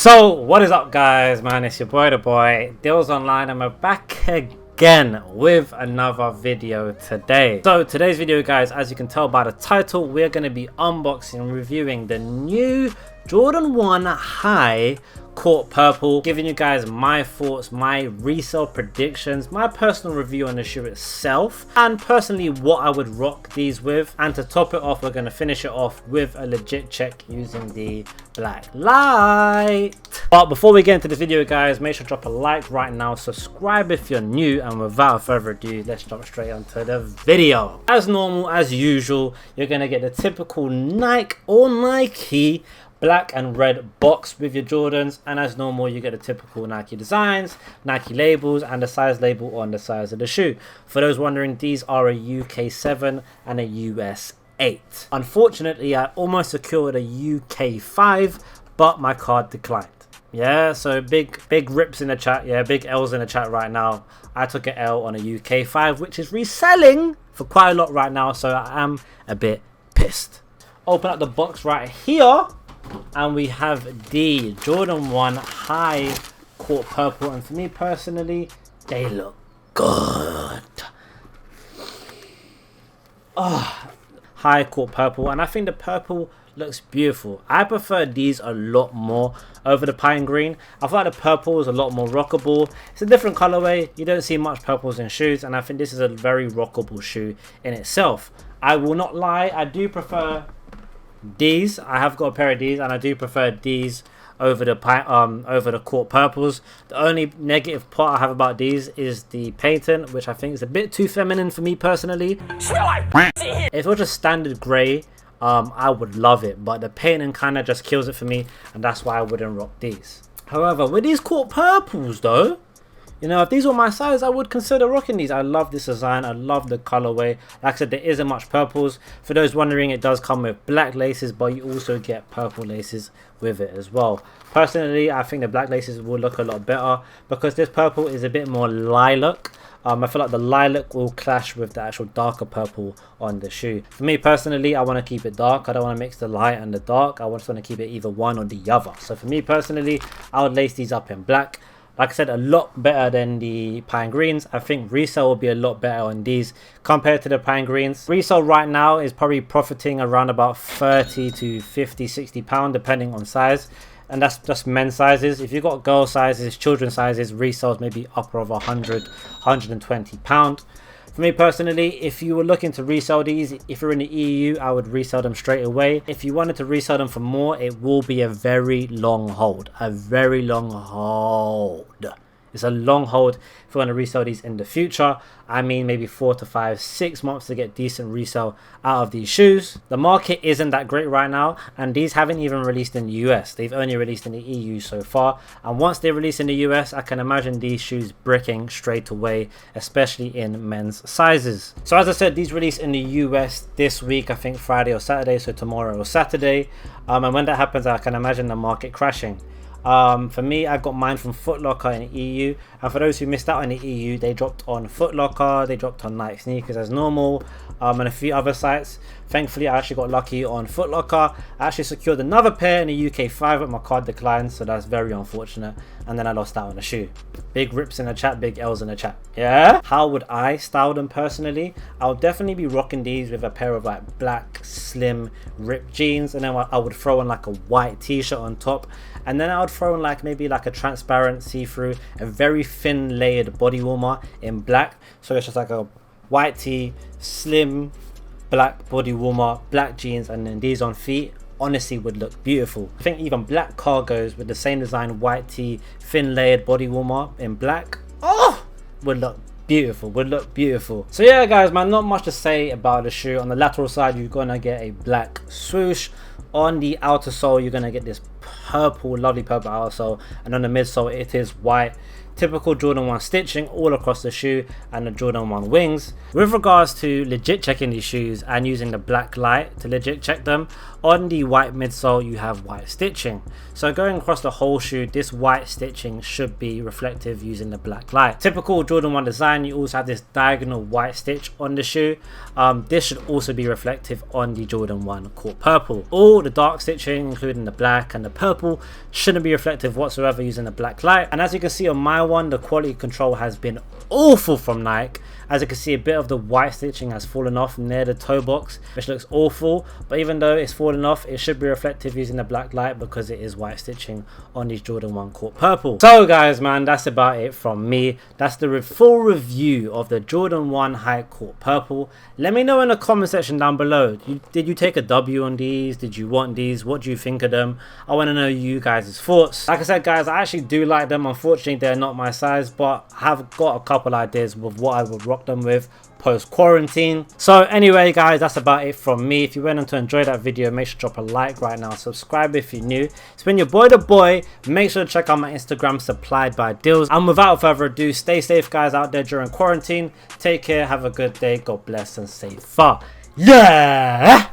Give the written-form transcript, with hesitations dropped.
So what is up, guys, man? It's your boy the boy Deals Online, and we're back again with another video today. So today's video, guys, as you can tell by the title, we're going to be unboxing and reviewing the new Jordan 1 High Court Purple, giving you guys my thoughts, my resale predictions, my personal review on the shoe itself, and personally what I would rock these with. And to top it off, we're going to finish it off with a legit check using the black light. But before we get into the video, guys, make sure to drop a like right now, subscribe if you're new, and without further ado, let's jump straight onto the video. As normal, as usual, you're going to get the typical Nike or Nike black and red box with your Jordans, and as normal you get the typical Nike designs, Nike labels, and the size label on the size of the shoe. For those wondering, these are a UK 7 and a US 8. Unfortunately, I almost secured a UK 5, but my card declined. Yeah, so big rips in the chat, yeah, big L's in the chat right now. I took an L on a UK 5, which is reselling for quite a lot right now, so I am a bit pissed. Open up the box right here, and we have the Jordan 1 High Court Purple, and for me personally, they look good. Oh, High Court Purple, and I think the purple looks beautiful. I prefer these a lot more over the pine green. I feel like the purple is a lot more rockable. It's a different colorway. You don't see much purples in shoes, and I think this is a very rockable shoe in itself. I will not lie, I do prefer these. I have got a pair of these, and I do prefer these over the court purples. The only negative part I have about these is the painting, which I think is a bit too feminine for me personally. If it was just standard grey, I would love it, but the painting kind of just kills it for me, and that's why I wouldn't rock these. However, with these court purples though, you know, if these were my size, I would consider rocking these. I love this design. I love the colorway. Like I said, there isn't much purples. For those wondering, it does come with black laces, but you also get purple laces with it as well. Personally, I think the black laces will look a lot better because this purple is a bit more lilac. I feel like the lilac will clash with the actual darker purple on the shoe. For me personally, I want to keep it dark. I don't want to mix the light and the dark. I just want to keep it either one or the other. So for me personally, I would lace these up in black. Like I said, a lot better than the pine greens. I think resale will be a lot better on these compared to the pine greens. Resale right now is probably profiting around about 30 to 50, 60 pounds depending on size. And that's just men's sizes. If you've got girl sizes, children's sizes, resales maybe upper of 100, 120 pounds. For me personally, if you were looking to resell these, if you're in the EU, I would resell them straight away. If you wanted to resell them for more, it will be a very long hold. A very long hold. It's a long hold if you want to resell these in the future. I mean, maybe 4 to 5, 6 months to get decent resale out of these shoes. The market isn't that great right now, and these haven't even released in the US. They've only released in the EU so far, and once they release in the US, I can imagine these shoes bricking straight away, especially in men's sizes. So as I said, these release in the US this week, I think Friday or Saturday, so tomorrow or Saturday, and when that happens, I can imagine the market crashing. For me, I got mine from Foot Locker in the EU, and for those who missed out on the EU, they dropped on Foot Locker, they dropped on Nike Sneakers as normal, and a few other sites. Thankfully, I actually got lucky on Foot Locker. I actually secured another pair in the UK 5, but my card declined, so that's very unfortunate, and then I lost out on the shoe. Big rips in the chat, big L's in the chat. Yeah? How would I style them personally? I would definitely be rocking these with a pair of like black, slim, ripped jeans, and then I would throw in like a white t-shirt on top, and then I would throw in like maybe like a transparent see-through, a very thin layered body warmer in black. So it's just like a white tee, slim, black body warmer, black jeans, and then these on feet. Honestly would look beautiful. I think even black cargos with the same design, white tee, thin layered body warmer in black, oh, would look beautiful, would look beautiful. So yeah, guys, man, not much to say about the shoe. On the lateral side, you're gonna get a black swoosh. On the outer sole, you're gonna get this purple, lovely purple outer sole, and on the midsole, it is white. Typical Jordan 1 stitching all across the shoe, and the Jordan 1 wings. With regards to legit checking these shoes and using the black light to legit check them, on the white midsole you have white stitching. So going across the whole shoe, this white stitching should be reflective using the black light. Typical Jordan 1 design, you also have this diagonal white stitch on the shoe. This should also be reflective on the Jordan 1 Court Purple. All the dark stitching, including the black and the purple shouldn't be reflective whatsoever using the black light. And as you can see on my one, the quality control has been awful from Nike. As you can see, a bit of the white stitching has fallen off near the toe box, which looks awful. But even though it's fallen off, it should be reflective using the black light because it is white stitching on these Jordan 1 Court Purple. So guys, man, that's about it from me. That's the full review of the Jordan 1 High Court Purple. Let me know in the comment section down below. Did you take a W on these? Did you want these? What do you think of them? I want to know you guys' thoughts. Like I said, guys, I actually do like them. Unfortunately, they're not my size, but I have got a couple ideas of what I would rock them with post quarantine. So anyway, guys, that's about it from me. If you went on to enjoy that video, make sure to drop a like right now, subscribe if you're new. It's been your boy the boy. Make sure to check out my Instagram, Supplied by Deals. And without further ado, stay safe, guys, out there during quarantine. Take care, have a good day, God bless, and stay far. Yeah.